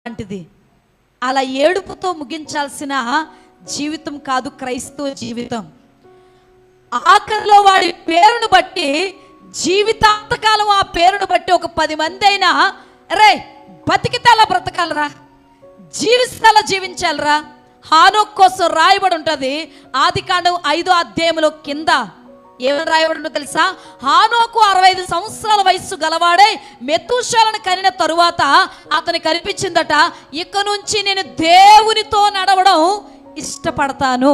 లాంటిది. అలా ఏడుపుతో ముగించాల్సిన జీవితం కాదు క్రైస్తవ జీవితం. ఆఖరిలో వాడి పేరును బట్టి జీవితాంతకాలం ఆ పేరును బట్టి ఒక 10 మంది అయినా రే బతికితే అలా బ్రతకాలరా, జీవిస్తే అలా జీవించాలరా. హానోకు కోసం రాయబడి ఉంటుంది ఆదికాండం 5వ అధ్యాయంలో కింద ఏమని రాయబడి తెలుసా? హానోకు 65 సంవత్సరాల వయస్సు గలవాడై మెతూషాలను కనిన తరువాత అతని కనిపించిందట, ఇక నుంచి నేను దేవునితో నడవడం ఇష్టపడతాను.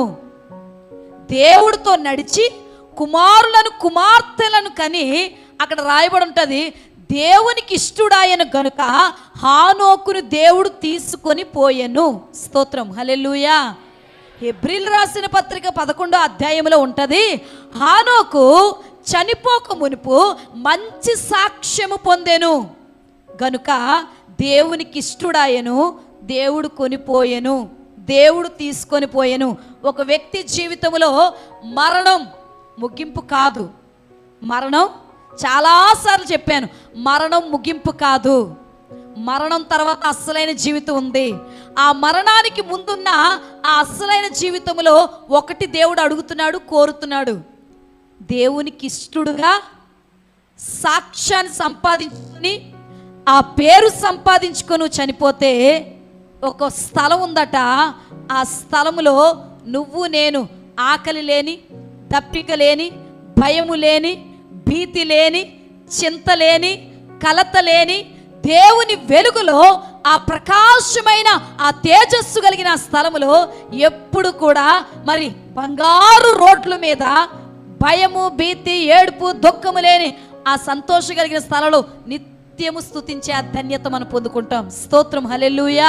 దేవుడితో నడిచి కుమారులను కుమార్తెలను కని అక్కడ రాయబడి ఉంటుంది దేవునికి ఇష్టుడాయను గనుక హానోకును దేవుడు తీసుకొని పోయెను. స్తోత్రం, హల్లెలూయా. హెబ్రీలు రాసిన పత్రిక 11వ అధ్యాయంలో ఉంటుంది, హానోకు చనిపోక మునుపు మంచి సాక్ష్యము పొందెను గనుక దేవునికి ఇష్టుడాయను, దేవుడు కొనిపోయెను, దేవుడు తీసుకొని పోయెను. ఒక వ్యక్తి జీవితంలో మరణం ముగింపు కాదు. మరణం చాలాసార్లు చెప్పాను, మరణం ముగింపు కాదు. మరణం తర్వాత అస్సలైన జీవితం ఉంది. ఆ మరణానికి ముందున్న ఆ అస్సలైన జీవితంలో ఒకటి దేవుడు అడుగుతున్నాడు, కోరుతున్నాడు. దేవునికి ఇష్టడుగా సాక్ష్యాన్ని సంపాదించుకొని ఆ పేరు సంపాదించుకొని చనిపోతే ఒక స్థలం ఉందట. ఆ స్థలములో నువ్వు నేను ఆకలి లేని, దప్పిక లేని, భయము లేని, భీతి లేని, చింత లేని, కలత లేని దేవుని వెలుగులో ఆ ప్రకాశమైన ఆ తేజస్సు కలిగిన స్థలములో ఎప్పుడు కూడా మరి బంగారు రోడ్ల మీద భయము, భీతి, ఏడుపు, దుఃఖము లేని ఆ సంతోషం కలిగిన స్థలంలో నిత్యము స్తుతించే ఆ ధన్యత మనం పొందుకుంటాం. స్తోత్రం, హల్లెలూయా.